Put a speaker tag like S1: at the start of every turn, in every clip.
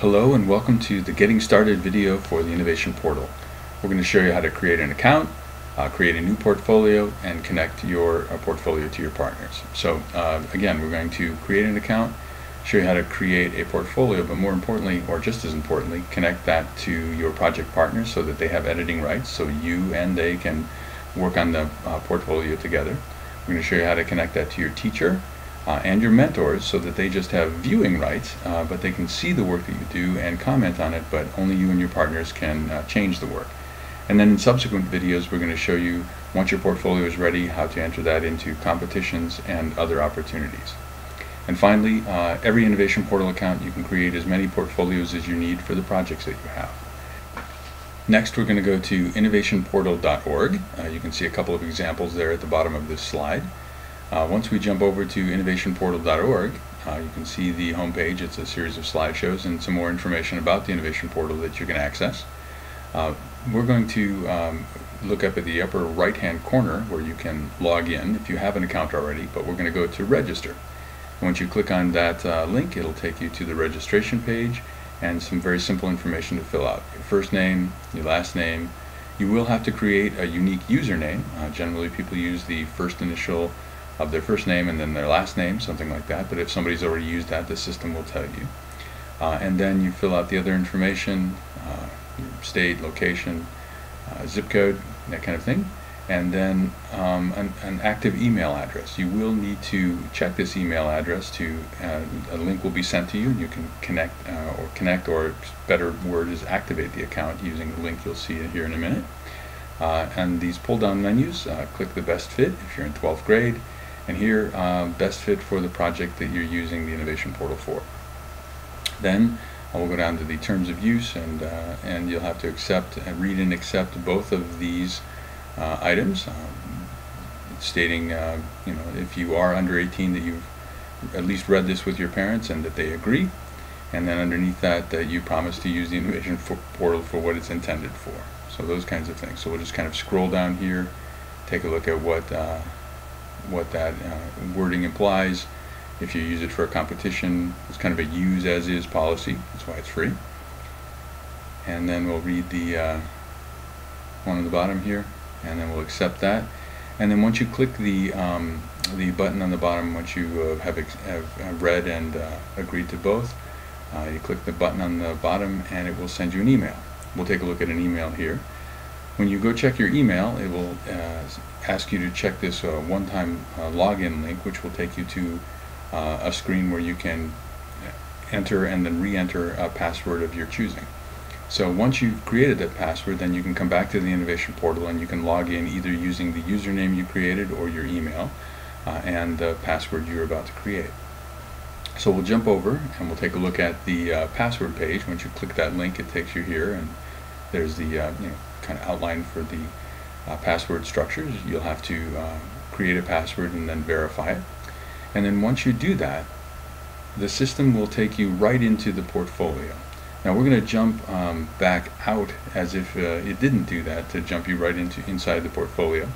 S1: Hello and welcome to the Getting Started video for the Innovation Portal. We're going to show you how to create an account, create a new portfolio, and connect your portfolio to your partners. So again, we're going to create an account, show you how to create a portfolio, but more importantly, or just as importantly, connect that to your project partners so that they have editing rights, so you and they can work on the portfolio together. We're going to show you how to connect that to your teacher and your mentors so that they just have viewing rights, but they can see the work that you do and comment on it, but only you and your partners can change the work. And then in subsequent videos we're going to show you, once your portfolio is ready, how to enter that into competitions and other opportunities. And finally, every Innovation Portal account, you can create as many portfolios as you need for the projects that you have. Next, we're going to go to innovationportal.org. You can see a couple of examples there at the bottom of this slide. Once we jump over to innovationportal.org, you can see the home page. It's a series of slideshows and some more information about the Innovation Portal that you can access. We're going to look up at the upper right hand corner where you can log in if you have an account already, but we're going to go to register. Once you click on that link, it'll take you to the registration page and some very simple information to fill out. Your first name, your last name. You will have to create a unique username. Generally people use the first initial of their first name and then their last name, something like that, but if somebody's already used that, the system will tell you. And then you fill out the other information, your state, location, zip code, that kind of thing, and then an active email address. You will need to check this email address to, a link will be sent to you and you can connect, or better word is activate the account using the link you'll see here in a minute. And these pull down menus, click the best fit if you're in 12th grade, and here best fit for the project that you're using the Innovation Portal for. Then we'll go down to the terms of use, and you'll have to accept and read and accept both of these items, stating if you are under 18 that you've at least read this with your parents and that they agree, and then underneath that you promise to use the Innovation Portal for what it's intended for. So those kinds of things. So we'll just kind of scroll down here, take a look at what that wording implies. If you use it for a competition, it's kind of a use as is policy. That's why it's free. And then we'll read the one on the bottom here, and then we'll accept that. And then once you click the button on the bottom, once you have read and agreed to both, you click the button on the bottom and it will send you an email. We'll take a look at an email here. When you go check your email, it will ask you to check this one-time login link, which will take you to a screen where you can enter and then re-enter a password of your choosing. So once you've created that password, then you can come back to the Innovation Portal and you can log in either using the username you created or your email and the password you're about to create. So we'll jump over and we'll take a look at the password page. Once you click that link, it takes you here, and there's the kind of outline for the password structures. You'll have to create a password and then verify it. And then once you do that, the system will take you right into the portfolio. Now we're going to jump back out as if it didn't do that, to jump you right inside the portfolio.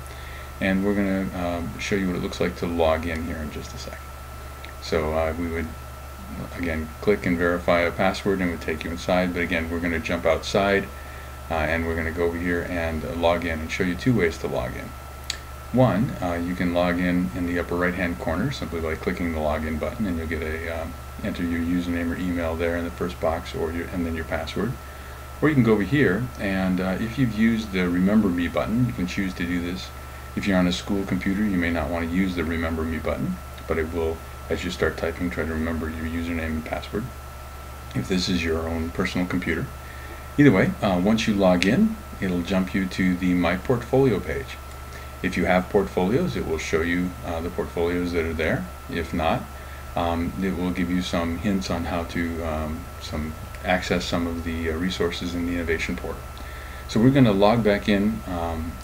S1: And we're going to show you what it looks like to log in here in just a second. So we would again click and verify a password and it would take you inside, but again we're going to jump outside and we're going to go over here and log in and show you two ways to log in. One, you can log in the upper right hand corner simply by clicking the login button, and you'll get a enter your username or email there in the first box, and then your password. Or you can go over here, and if you've used the Remember Me button, you can choose to do this. If you're on a school computer, you may not want to use the Remember Me button, but it will, as you start typing, try to remember your username and password if this is your own personal computer. Either way, once you log in, it'll jump you to the My Portfolio page. If you have portfolios, it will show you the portfolios that are there. If not, it will give you some hints on how to access some of the resources in the Innovation Portal. So we're going to log back in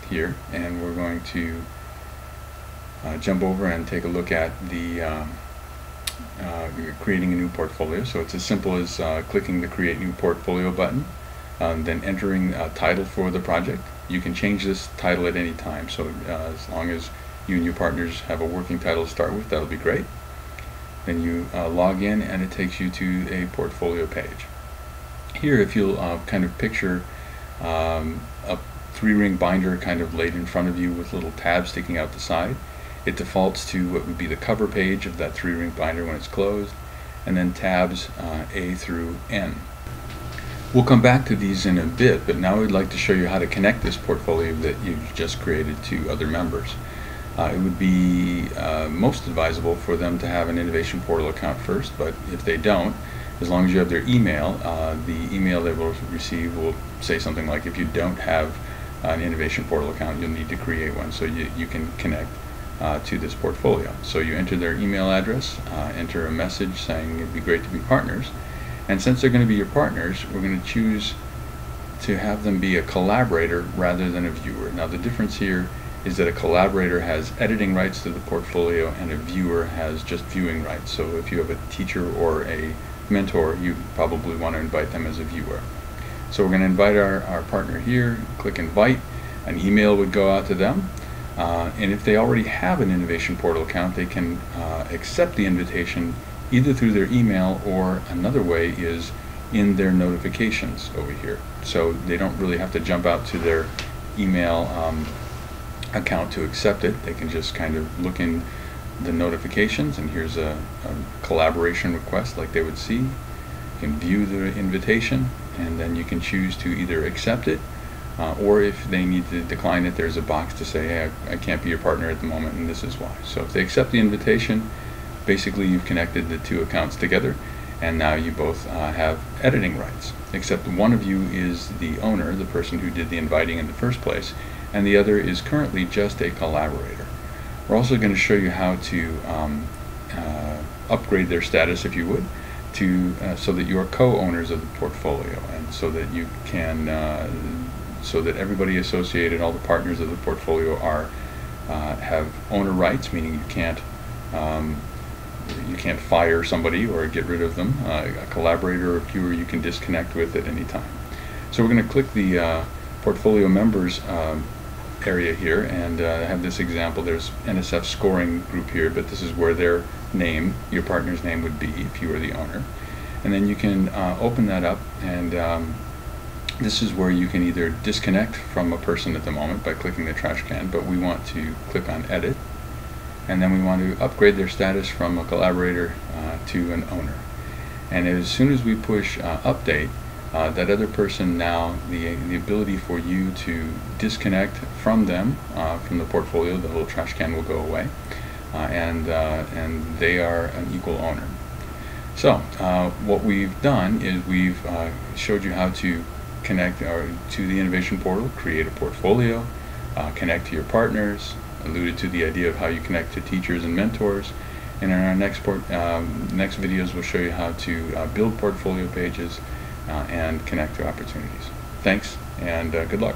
S1: here, and we're going to jump over and take a look at the creating a new portfolio. So it's as simple as clicking the Create New Portfolio button, then entering a title for the project. You can change this title at any time, so as long as you and your partners have a working title to start with, that'll be great. Then you log in and it takes you to a portfolio page. here, if you'll kind of picture a 3-ring binder kind of laid in front of you with little tabs sticking out the side, it defaults to what would be the cover page of that 3-ring binder when it's closed, and then tabs A through N. We'll come back to these in a bit, but now we'd like to show you how to connect this portfolio that you've just created to other members. It would be most advisable for them to have an Innovation Portal account first, but if they don't, as long as you have their email, the email they will receive will say something like, if you don't have an Innovation Portal account, you'll need to create one so you can connect to this portfolio. So you enter their email address, enter a message saying it'd be great to be partners, and since they're going to be your partners, we're going to choose to have them be a collaborator rather than a viewer. Now the difference here is that a collaborator has editing rights to the portfolio and a viewer has just viewing rights. So if you have a teacher or a mentor, you probably want to invite them as a viewer. So we're going to invite our partner here, click invite, an email would go out to them, and if they already have an Innovation Portal account, they can accept the invitation either through their email, or another way is in their notifications over here. So they don't really have to jump out to their email account to accept it. They can just kind of look in the notifications, and here's a collaboration request like they would see. You can view the invitation, and then you can choose to either accept it, or if they need to decline it, there's a box to say, hey, I can't be your partner at the moment, and this is why. So if they accept the invitation, basically you've connected the two accounts together, and now you both have editing rights, except one of you is the owner, the person who did the inviting in the first place, and the other is currently just a collaborator. We're also going to show you how to upgrade their status, if you would, to so that you are co-owners of the portfolio, and so that you can so that everybody associated, all the partners of the portfolio are have owner rights, meaning you can't fire somebody or get rid of them. A collaborator or viewer you can disconnect with at any time. So we're going to click the portfolio members area here and have this example. There's NSF scoring group here, but this is where their name, your partner's name, would be if you were the owner. And then you can open that up, and this is where you can either disconnect from a person at the moment by clicking the trash can, but we want to click on edit, and then we want to upgrade their status from a collaborator to an owner. And as soon as we push update, that other person now, the ability for you to disconnect from them, from the portfolio, the little trash can will go away, and they are an equal owner. So what we've done is we've showed you how to connect to the Innovation Portal, create a portfolio, connect to your partners, alluded to the idea of how you connect to teachers and mentors, and in our next videos we'll show you how to build portfolio pages and connect to opportunities. Thanks, and good luck.